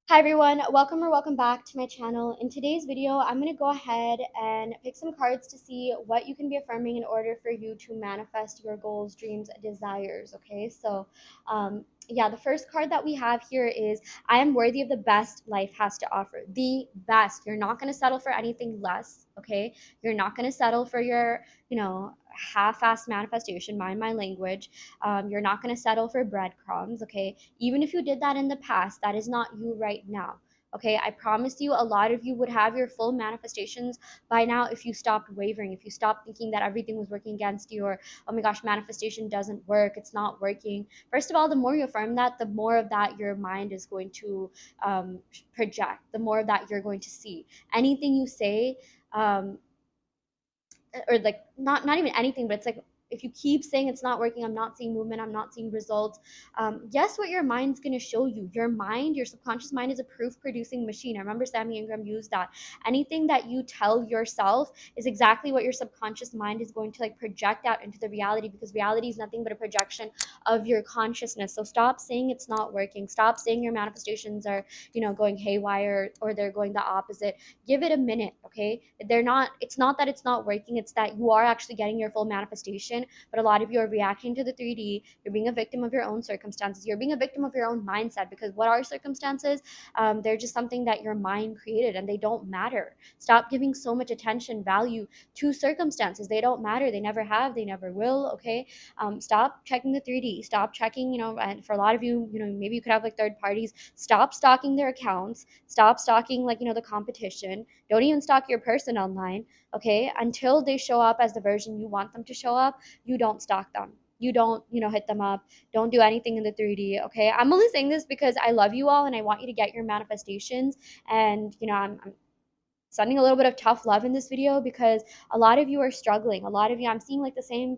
Hi everyone, welcome or welcome back to my channel. In today's video, I'm going to go ahead and pick some cards to see what you can be affirming in order for you to manifest your goals, dreams, desires. Okay, so yeah, the first card that we have here is I am worthy of the best life has to offer. The best. You're not going to settle for anything less. Okay, you're not going to settle for your, half-assed manifestation, mind my language. You're not going to settle for breadcrumbs. Okay, even if you did that in the past, that is not you right now. Okay, I promise you, a lot of you would have your full manifestations by now if you stopped wavering, if you stopped thinking that everything was working against you, or oh my gosh, manifestation doesn't work, it's not working. First of all, the more you affirm that, the more of that your mind is going to project, the more of that you're going to see. Anything you say, um, or like not even anything, but it's like if you keep saying it's not working, I'm not seeing movement, I'm not seeing results, guess what your mind's going to show you? Your mind, your subconscious mind, is a proof producing machine. I remember Sammy Ingram used that. Anything that you tell yourself is exactly what your subconscious mind is going to like project out into the reality, because reality is nothing but a projection of your consciousness. So stop saying it's not working, stop saying your manifestations are going haywire, or they're going the opposite. Give it a minute. Okay, they're not it's not that it's not working, it's that you are actually getting your full manifestation, but a lot of you are reacting to the 3D. You're being a victim of your own circumstances, you're being a victim of your own mindset, because what are circumstances? They're just something that your mind created, and they don't matter. Stop giving so much attention, value to circumstances. They don't matter, they never have, they never will. Okay, stop checking the 3D, stop checking, and for a lot of you, maybe you could have like third parties. Stop stalking their accounts, stop stalking, like, the competition. Don't even stalk your person online. Okay, until they show up as the version you want them to show up, you don't stalk them, you don't, hit them up, don't do anything in the 3D. Okay, I'm only saying this because I love you all and I want you to get your manifestations. And I'm sending a little bit of tough love in this video, because a lot of you are struggling. A lot of you, I'm seeing like the same,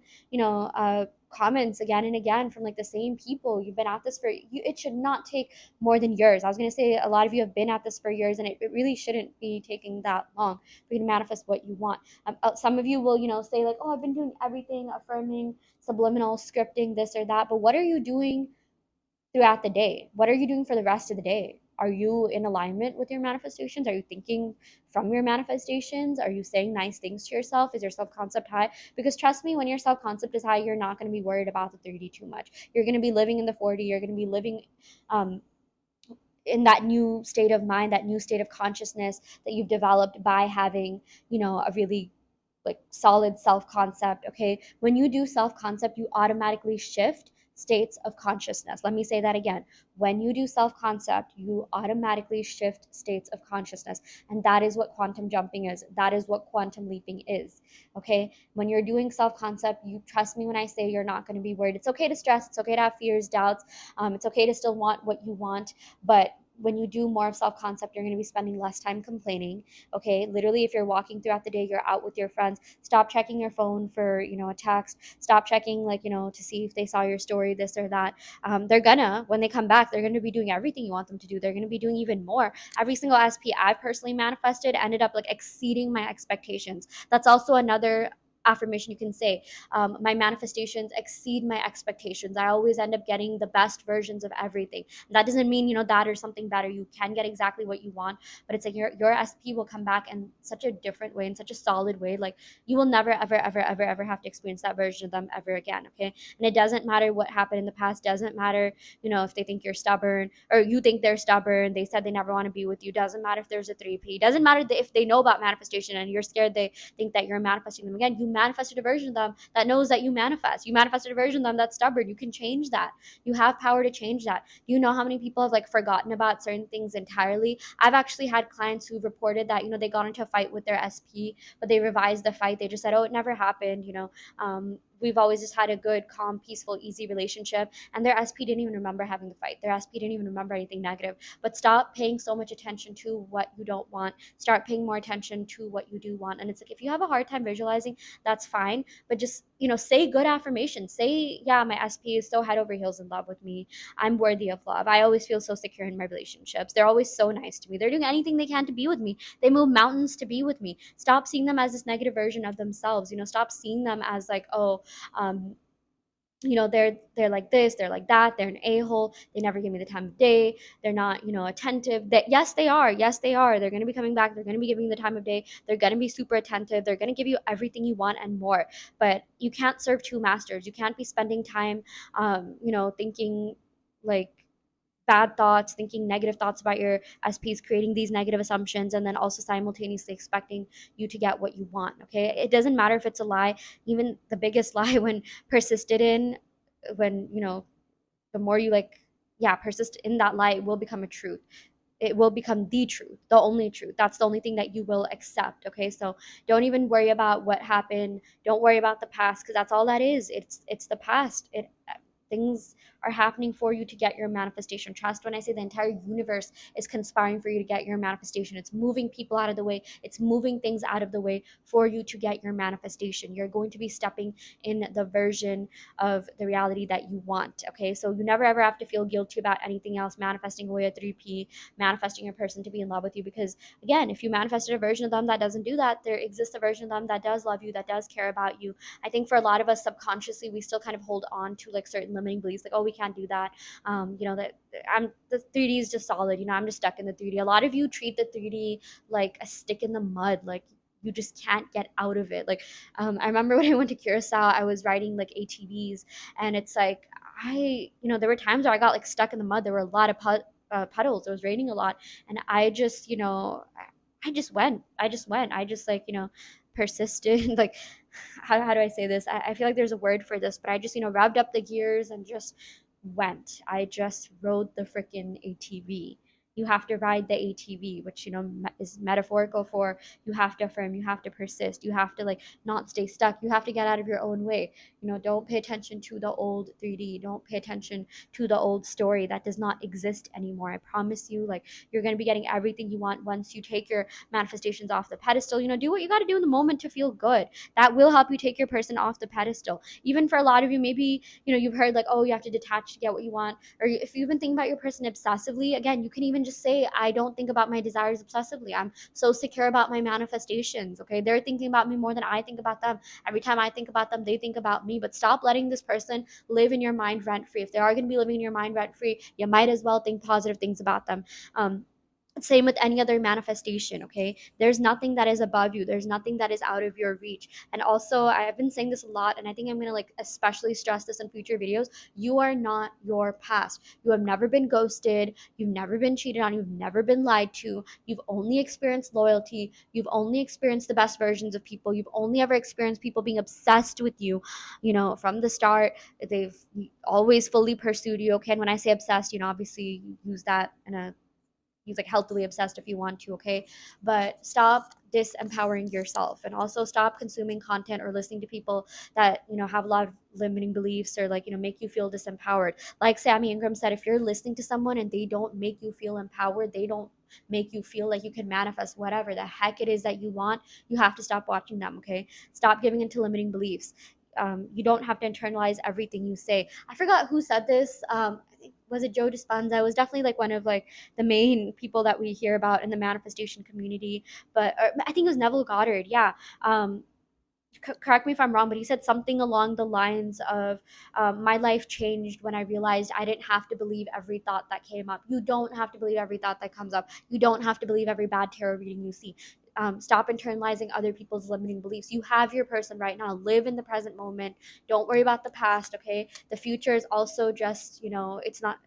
comments again and again from like the same people. You've been at this for you. It should not take more than years. I was going to say a lot of you have been at this for years, and it really shouldn't be taking that long for you to manifest what you want. Some of you will, say like, oh, I've been doing everything, affirming, subliminal, scripting, this or that. But what are you doing throughout the day? What are you doing for the rest of the day? Are you in alignment with your manifestations? Are you thinking from your manifestations? Are you saying nice things to yourself? Is your self concept high? Because trust me, when your self concept is high, you're not going to be worried about the 3D too much. You're going to be living in the 40. You're going to be living um, in that new state of mind, that new state of consciousness that you've developed by having, a really like solid self concept. Okay, when you do self concept, you automatically shift states of consciousness. Let me say that again. When you do self concept, you automatically shift states of consciousness, and that is what quantum jumping is, that is what quantum leaping is. Okay, when you're doing self concept, you trust me when I say you're not going to be worried. It's okay to stress, it's okay to have fears, doubts, it's okay to still want what you want, but when you do more of self concept, you're going to be spending less time complaining. Okay, literally, if you're walking throughout the day, you're out with your friends, stop checking your phone for, a text, stop checking, like, to see if they saw your story, this or that. They're gonna, when they come back, they're gonna be doing everything you want them to do. They're gonna be doing even more. Every single SP I've personally manifested ended up like exceeding my expectations. That's also another affirmation you can say. My manifestations exceed my expectations. I always end up getting the best versions of everything. That doesn't mean, that or something better. You can get exactly what you want, but it's like your SP will come back in such a different way, in such a solid way. Like, you will never ever have to experience that version of them ever again. Okay, and it doesn't matter what happened in the past, doesn't matter, if they think you're stubborn or you think they're stubborn, they said they never want to be with you, doesn't matter if there's a 3P, doesn't matter if they know about manifestation and you're scared they think that you're manifesting them again. You manifested a version of them that knows that you manifested a version of them that's stubborn. You can change that. You have power to change that. Do you know how many people have like forgotten about certain things entirely? I've actually had clients who reported that, they got into a fight with their SP, but they revised the fight. They just said, oh, it never happened. We've always just had a good, calm, peaceful, easy relationship. And their SP didn't even remember having the fight. Their SP didn't even remember anything negative. But stop paying so much attention to what you don't want. Start paying more attention to what you do want. And it's like, if you have a hard time visualizing, that's fine. But just, say good affirmations. Say, yeah, my SP is so head over heels in love with me. I'm worthy of love. I always feel so secure in my relationships. They're always so nice to me. They're doing anything they can to be with me. They move mountains to be with me. Stop seeing them as this negative version of themselves. Stop seeing them as like, oh, um, they're like this, they're like that, they're an a-hole, they never give me the time of day, they're not attentive. That Yes, they are, they're going to be coming back, they're going to be giving the time of day, they're going to be super attentive, they're going to give you everything you want and more. But you can't serve two masters. You can't be spending time thinking like bad thoughts, thinking negative thoughts about your SPs, creating these negative assumptions, and then also simultaneously expecting you to get what you want. Okay. It doesn't matter if it's a lie, even the biggest lie, when persisted in, when, the more you yeah, persist in that lie, it will become a truth. It will become the truth, the only truth. That's the only thing that you will accept. Okay. So don't even worry about what happened. Don't worry about the past, because that's all that is. It's the past. Things are happening for you to get your manifestation. Trust when I say the entire universe is conspiring for you to get your manifestation. It's moving people out of the way, it's moving things out of the way for you to get your manifestation. You're going to be stepping in the version of the reality that you want. Okay, so you never ever have to feel guilty about anything else, manifesting away a 3P, manifesting a person to be in love with you, because again, if you manifested a version of them that doesn't do that, there exists a version of them that does love you, that does care about you. I think for a lot of us, subconsciously, we still kind of hold on to like certain limiting beliefs, like, oh, we can't do that. That the 3D is just solid. I'm just stuck in the 3D. A lot of you treat the 3D like a stick in the mud, like you just can't get out of it. Like, I remember when I went to Curacao, I was riding like ATVs, and it's like there were times where I got like stuck in the mud. There were a lot of puddles. It was raining a lot, and I just, I just went. I just persisted. Like, how do I say this? I feel like there's a word for this, but I just, revved up the gears and just went. I just rode the freaking ATV. You have to ride the ATV, which, is metaphorical for you have to affirm, you have to persist, you have to like not stay stuck, you have to get out of your own way. Don't pay attention to the old 3D, don't pay attention to the old story that does not exist anymore. I promise you, like, you're going to be getting everything you want once you take your manifestations off the pedestal. Do what you got to do in the moment to feel good. That will help you take your person off the pedestal. Even for a lot of you, maybe you've heard like, oh, you have to detach to get what you want. Or if you've been thinking about your person obsessively, again, you can even just say, I don't think about my desires obsessively, I'm so secure about my manifestations. Okay, they're thinking about me more than I think about them. Every time I think about them, they think about me. But stop letting this person live in your mind rent free. If they are going to be living in your mind rent free, you might as well think positive things about them. um, Same with any other manifestation. Okay, there's nothing that is above you, there's nothing that is out of your reach. And also, I've been saying this a lot, and I think I'm gonna like especially stress this in future videos: you are not your past. You have never been ghosted, you've never been cheated on, you've never been lied to, you've only experienced loyalty, you've only experienced the best versions of people, you've only ever experienced people being obsessed with you, from the start. They've always fully pursued you. Okay, and when I say obsessed, obviously use that in a use like healthily obsessed if you want to. Okay, but stop disempowering yourself, and also stop consuming content or listening to people that have a lot of limiting beliefs, or like make you feel disempowered. Like Sammy Ingram said, if you're listening to someone and they don't make you feel empowered, they don't make you feel like you can manifest whatever the heck it is that you want, you have to stop watching them. Okay, stop giving into limiting beliefs. You don't have to internalize everything you say. I forgot who said this. I think, was it Joe Dispenza? It was definitely like one of like the main people that we hear about in the manifestation community. But I think it was Neville Goddard. Yeah. Um, Correct me if I'm wrong, but he said something along the lines of, my life changed when I realized I didn't have to believe every thought that came up. You don't have to believe every thought that comes up. You don't have to believe every bad tarot reading you see. Stop internalizing other people's limiting beliefs. You have your person right now. Live in the present moment. Don't worry about the past. Okay, the future is also just, it's not,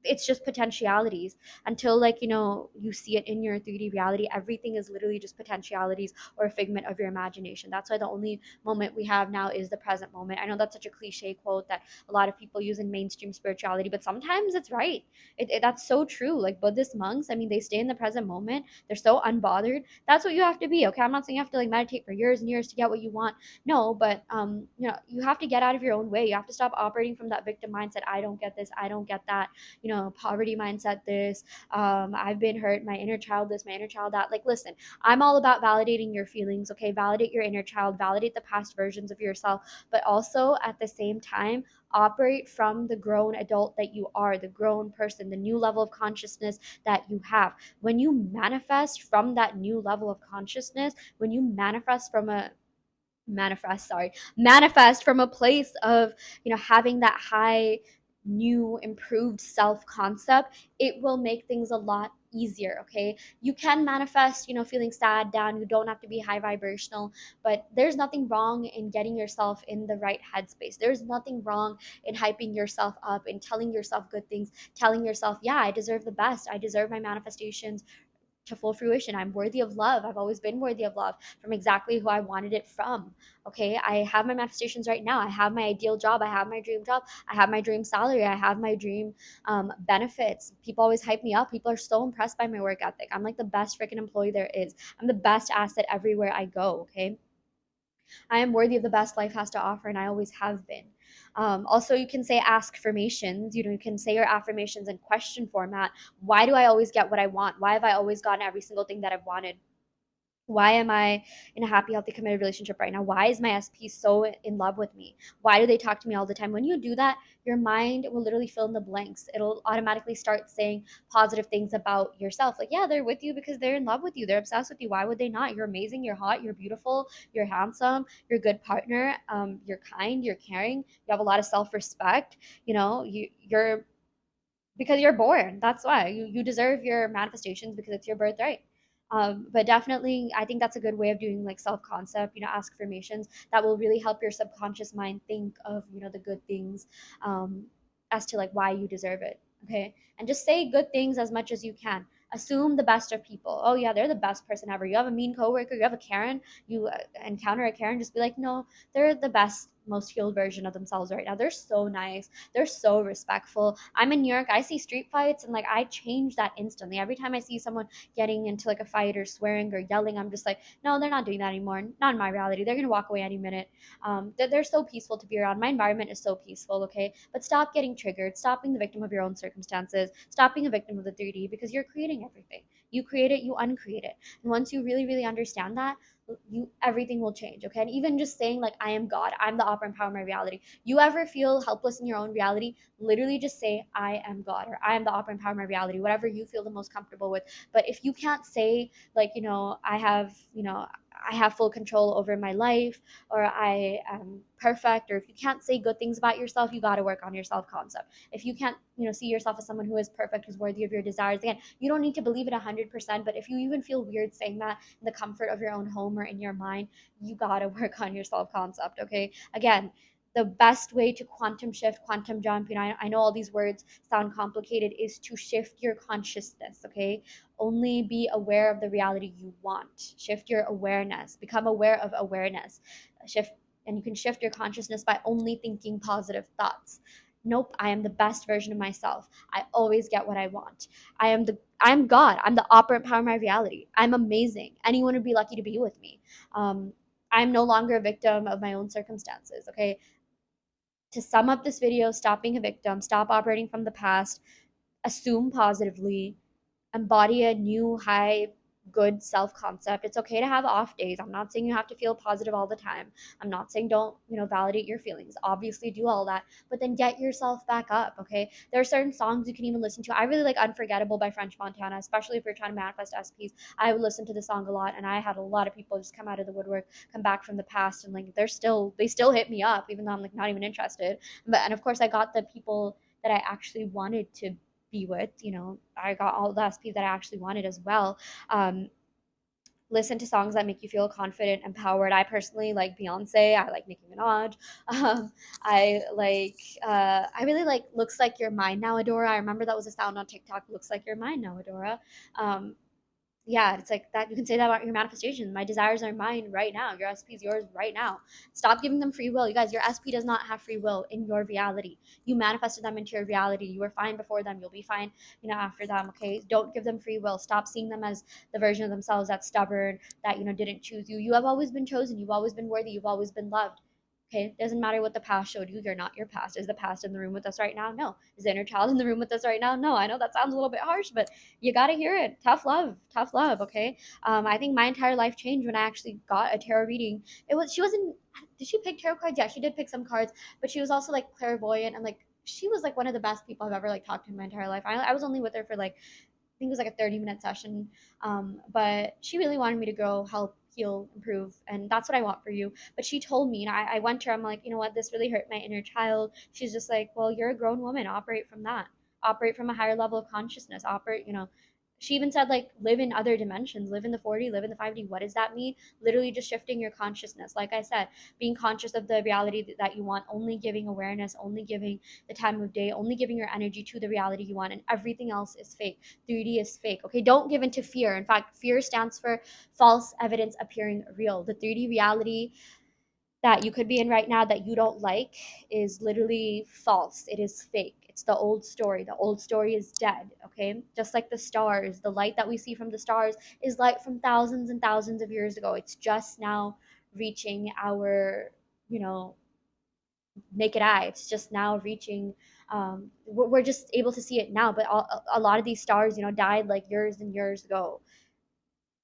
it's just potentialities. Until like you see it in your 3D reality, everything is literally just potentialities or a figment of your imagination. That's why the only moment we have now is the present moment. I know that's such a cliche quote that a lot of people use in mainstream spirituality, but sometimes it's right. That's so true. Like Buddhist monks, I mean, they stay in the present moment, they're so unbothered. That's what you have to be. Okay, I'm not saying you have to like meditate for years and years to get what you want. No, but you have to get out of your own way. You have to stop operating from that victim mindset. I don't get this, I don't get that, poverty mindset this, I've been hurt, my inner child this, my inner child that. Like, listen, I'm all about validating your feelings. Okay, validate your inner child, validate the past versions of yourself, but also at the same time operate from the grown adult that you are, the grown person, the new level of consciousness that you have. When you manifest from that new level of consciousness, when you manifest from a manifest from a place of, having that high, new, improved self concept. It will make things a lot easier. Okay, you can manifest, feeling sad, down. You don't have to be high vibrational, but there's nothing wrong in getting yourself in the right headspace. There's nothing wrong in hyping yourself up and telling yourself good things, telling yourself, yeah, I deserve the best, I deserve my manifestations to full fruition. I'm worthy of love. I've always been worthy of love from exactly who I wanted it from. Okay. I have my manifestations right now. I have my ideal job. I have my dream job. I have my dream salary. I have my dream benefits. People always hype me up. People are so impressed by my work ethic. I'm like the best freaking employee there is. I'm the best asset everywhere I go. Okay. I am worthy of the best life has to offer, and I always have been. Also, you can say ask affirmations. You can say your affirmations in question format. Why do I always get what I want? Why have I always gotten every single thing that I've wanted? Why am I in a happy, healthy, committed relationship right now? Why is my SP so in love with me? Why do they talk to me all the time? When you do that, your mind will literally fill in the blanks. It'll automatically start saying positive things about yourself. Like, yeah, they're with you because they're in love with you. They're obsessed with you. Why would they not? You're amazing. You're hot. You're beautiful. You're handsome. You're a good partner. You're kind. You're caring. You have a lot of self respect. You're because you're born. That's why you deserve your manifestations because it's your birthright. But definitely, I think that's a good way of doing like self concept. Ask affirmations that will really help your subconscious mind think of the good things, as to like why you deserve it. Okay, and just say good things as much as you can. Assume the best of people. Oh yeah, they're the best person ever. You have a mean coworker, you have a Karen, you encounter a Karen, just be like, no, they're the best, most healed version of themselves right now. They're so nice, they're so respectful. I'm in New York, I see street fights, and like I change that instantly. Every time I see someone getting into like a fight or swearing or yelling, I'm just like, no, they're not doing that anymore. Not in my reality. They're gonna walk away any minute. They're so peaceful to be around. My environment is so peaceful. Okay, but stop getting triggered. Stop being the victim of your own circumstances. Stop being a victim of the 3D, because you're creating everything. You create it, you uncreate it. And once you really, really understand that, everything will change. Okay, and even just saying like, I am God, I'm the opera and power of my reality. You ever feel helpless in your own reality, literally just say, I am God, or I am the opera and power of my reality, whatever you feel the most comfortable with. But if you can't say like, I have full control over my life, or I am perfect, or if you can't say good things about yourself, you got to work on your self concept. If you can't see yourself as someone who is perfect, who's worthy of your desires, again, you don't need to believe it 100%, but if you even feel weird saying that in the comfort of your own home or in your mind, you got to work on your self concept. Okay, again, the best way to quantum shift, quantum jump, I know all these words sound complicated, is to shift your consciousness. Okay, only be aware of the reality you want. Shift your awareness, become aware of awareness. Shift, and you can shift your consciousness by only thinking positive thoughts. Nope, I am the best version of myself. I always get what I want. I'm God. I'm the operant power of my reality. I'm amazing. Anyone would be lucky to be with me. Um, I'm no longer a victim of my own circumstances. Okay. To sum up this video, stop being a victim, stop operating from the past, assume positively, embody a new high good self concept. It's okay to have off days. I'm not saying you have to feel positive all the time. I'm not saying don't validate your feelings. Obviously do all that, but then get yourself back up. Okay, there are certain songs you can even listen to. I really like Unforgettable by French Montana, especially if you're trying to manifest SPs. I would listen to the song a lot, and I had a lot of people just come out of the woodwork, come back from the past, and like they still hit me up even though I'm like not even interested. But and of course I got the people that I actually wanted to be with. I got all the SPs that I actually wanted as well. Listen to songs that make you feel confident, empowered. I personally like Beyonce. I like Nicki Minaj. Um, I really like Looks Like You're Mine Now, Adora. I remember that was a sound on TikTok. Looks Like You're Mine Now, Adora. Um, yeah, it's like that. You can say that about your manifestation. My desires are mine right now. Your SP is yours right now. Stop giving them free will. You guys, your SP does not have free will in your reality. You manifested them into your reality. You were fine before them. You'll be fine, after them. Okay. Don't give them free will. Stop seeing them as the version of themselves that's stubborn, that, didn't choose you. You have always been chosen. You've always been worthy. You've always been loved. Okay, doesn't matter what the past showed you. You're not your past. Is the past in the room with us right now? No. Is the inner child in the room with us right now? No. I know that sounds a little bit harsh, but you got to hear it. Tough love. Okay. I think my entire life changed when I actually got a tarot reading. She wasn't, did she pick tarot cards? Yeah, she did pick some cards, but she was also like clairvoyant, and like, she was like one of the best people I've ever like talked to in my entire life. I was only with her for like, I think it was like a 30-minute session. But she really wanted me to go help heal, improve, and that's what I want for you. But she told me, and I went to her, I'm like, you know what, this really hurt my inner child. She's just like, well, you're a grown woman, operate from that, operate from a higher level of consciousness, operate, she even said like live in other dimensions, live in the 4D, live in the 5D. What does that mean? Literally just shifting your consciousness. Like I said, being conscious of the reality that you want, only giving awareness, only giving the time of day, only giving your energy to the reality you want, and everything else is fake. 3D is fake. Okay, don't give into fear. In fact, fear stands for false evidence appearing real. The 3D reality that you could be in right now that you don't like is literally false. It is fake. It's the old story. The old story is dead, okay? Just like the stars, the light that we see from the stars is light from thousands and thousands of years ago. It's just now reaching our, you know, naked eye. It's just now reaching, we're just able to see it now, but a lot of these stars, died like years and years ago.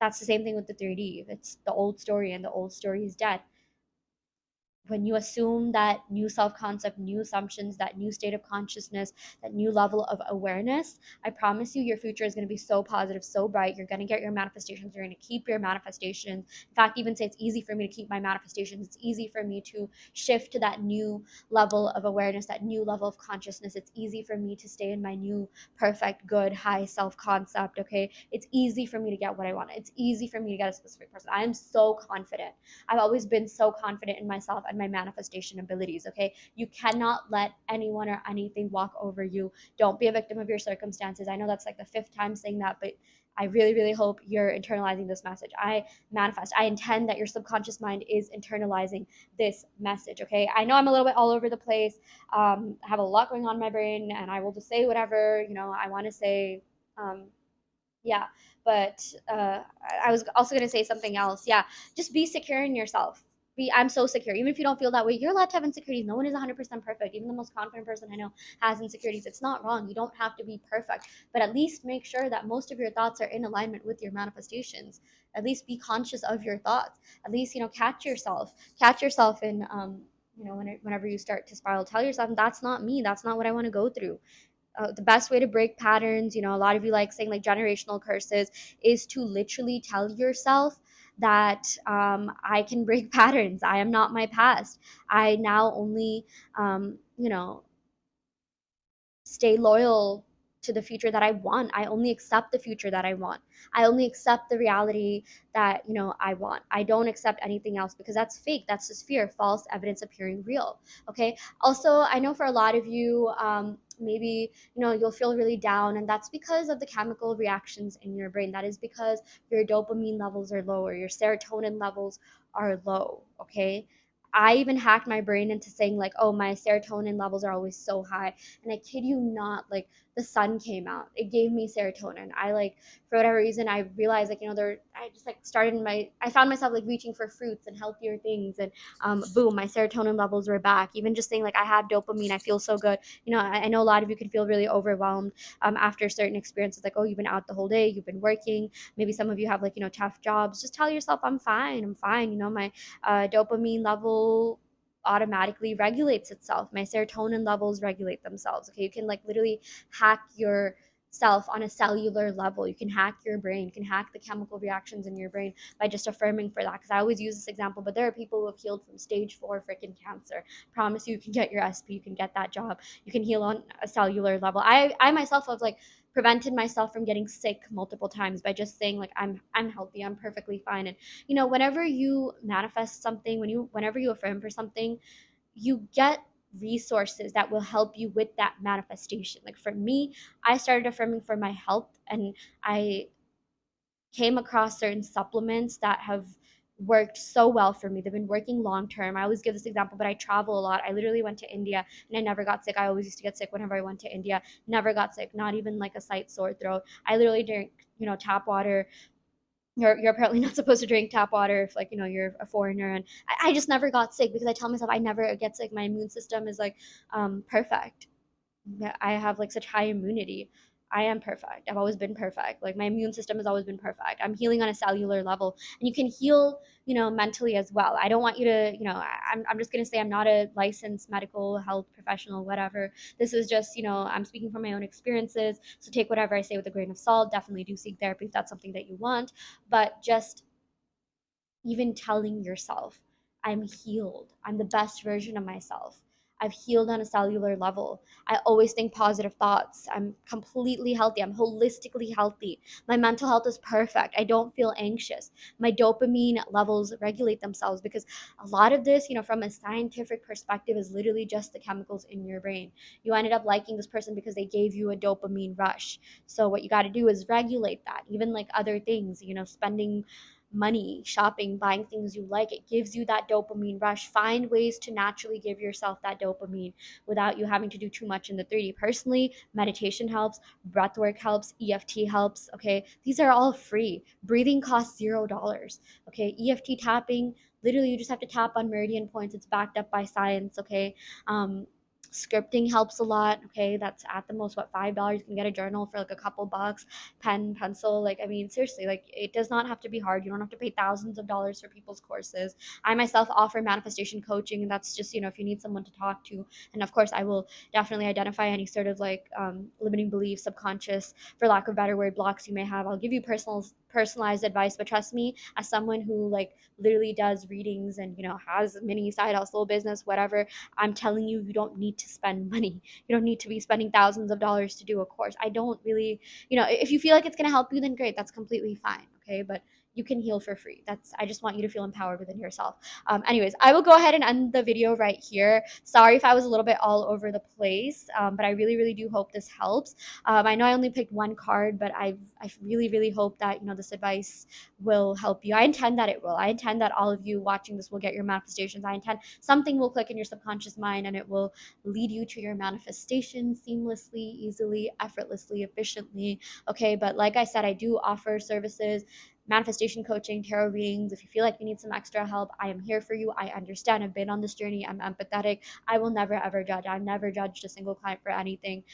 That's the same thing with the 3D. It's the old story, and the old story is dead. When you assume that new self concept, new assumptions, that new state of consciousness, that new level of awareness, I promise you, your future is going to be so positive, so bright. You're going to get your manifestations. You're going to keep your manifestations. In fact, even say it's easy for me to keep my manifestations. It's easy for me to shift to that new level of awareness, that new level of consciousness. It's easy for me to stay in my new, perfect, good, high self concept. Okay. It's easy for me to get what I want. It's easy for me to get a specific person. I am so confident. I've always been so confident in myself and my manifestation abilities, okay? You cannot let anyone or anything walk over you. Don't be a victim of your circumstances. I know that's like the fifth time saying that, but I really, really hope you're internalizing this message. I manifest, I intend that your subconscious mind is internalizing this message, okay? I know I'm a little bit all over the place. I have a lot going on in my brain, and I will just say whatever, I want to say. Yeah, but I was also going to say something else. Yeah, just be secure in yourself. I'm so secure. Even if you don't feel that way, you're allowed to have insecurities. No one is 100% perfect. Even the most confident person I know has insecurities. It's not wrong. You don't have to be perfect, but at least make sure that most of your thoughts are in alignment with your manifestations. At least be conscious of your thoughts. At least, catch yourself in, whenever you start to spiral, tell yourself, that's not me. That's not what I want to go through. The best way to break patterns, a lot of you like saying like generational curses, is to literally tell yourself that I can break patterns. I am not my past. I now only, stay loyal to the future that I want. I only accept the future that I want. I only accept the reality that, I want. I don't accept anything else because that's fake. That's just fear, false evidence appearing real. Okay. Also, I know for a lot of you, maybe, you'll feel really down, and that's because of the chemical reactions in your brain. That is because your dopamine levels are lower, your serotonin levels are low. Okay. I even hacked my brain into saying like, oh, my serotonin levels are always so high. And I kid you not, like the sun came out. It gave me serotonin. I like, for whatever reason, I realized like, I just like I found myself like reaching for fruits and healthier things. And boom, my serotonin levels were back. Even just saying like, I have dopamine, I feel so good. I know a lot of you can feel really overwhelmed after certain experiences, like, oh, you've been out the whole day, you've been working. Maybe some of you have like, tough jobs. Just tell yourself, I'm fine. I'm fine. My dopamine level automatically regulates itself. My serotonin levels regulate themselves. Okay, you can like literally hack your self on a cellular level. You can hack your brain. You can hack the chemical reactions in your brain by just affirming for that. Because I always use this example, but there are people who have healed from stage 4 freaking cancer. Promise you can get your SP, you can get that job, you can heal on a cellular level. I myself have like prevented myself from getting sick multiple times by just saying like, I'm healthy, I'm perfectly fine. And whenever you manifest something, whenever you affirm for something, you get resources that will help you with that manifestation. Like for me, I started affirming for my health, and I came across certain supplements that have worked so well for me. They've been working long term. I always give this example, but I travel a lot. I literally went to India and I never got sick. I always used to get sick whenever I went to India. Never got sick, not even like a slight sore throat. I literally drink, tap water. You're apparently not supposed to drink tap water if like you're a foreigner. And I just never got sick because I tell myself I never get sick. My immune system is like perfect. I have like such high immunity. I am perfect. I've always been perfect. Like my immune system has always been perfect. I'm healing on a cellular level, and you can heal, mentally as well. I don't want you to, I'm just gonna say I'm not a licensed medical health professional, whatever. This is just, I'm speaking from my own experiences. So take whatever I say with a grain of salt. Definitely do seek therapy if that's something that you want, but just even telling yourself, I'm healed, I'm the best version of myself, I've healed on a cellular level, I always think positive thoughts, I'm completely healthy, I'm holistically healthy, my mental health is perfect, I don't feel anxious, my dopamine levels regulate themselves. Because a lot of this, from a scientific perspective, is literally just the chemicals in your brain. You ended up liking this person because they gave you a dopamine rush. So what you got to do is regulate that. Even like other things, spending money, shopping, buying things you like, it gives you that dopamine rush. Find ways to naturally give yourself that dopamine without you having to do too much in the 3D. Personally, meditation helps, breath work helps, EFT helps. Okay, these are all free. Breathing costs $0. Okay, EFT tapping, literally you just have to tap on meridian points. It's backed up by science. Okay, scripting helps a lot. Okay, that's at the most what, $5. You can get a journal for like a couple bucks, pen, pencil. Like, I mean, seriously, like, it does not have to be hard. You don't have to pay thousands of dollars for people's courses. I myself offer manifestation coaching, and that's just, if you need someone to talk to. And of course, I will definitely identify any sort of like limiting beliefs, subconscious, for lack of a better word, blocks you may have. I'll give you personalized advice. But trust me, as someone who like literally does readings and has mini side hustle business, whatever, I'm telling you, you don't need to spend money. You don't need to be spending thousands of dollars to do a course. I don't really, if you feel like it's going to help you, then great, that's completely fine. Okay, but you can heal for free. I just want you to feel empowered within yourself. Anyways, I will go ahead and end the video right here. Sorry if I was a little bit all over the place, but I really, really do hope this helps. I know I only picked one card, but I really, really hope that this advice will help you. I intend that it will. I intend that all of you watching this will get your manifestations. I intend something will click in your subconscious mind and it will lead you to your manifestation seamlessly, easily, effortlessly, efficiently. Okay, but like I said, I do offer services, manifestation coaching, tarot readings. If you feel like you need some extra help, I am here for you. I understand. I've been on this journey. I'm empathetic. I will never ever judge. I've never judged a single client for anything.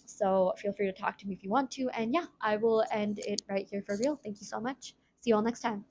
So feel free to talk to me if you want to. And yeah, I will end it right here for real. Thank you so much. See you all next time.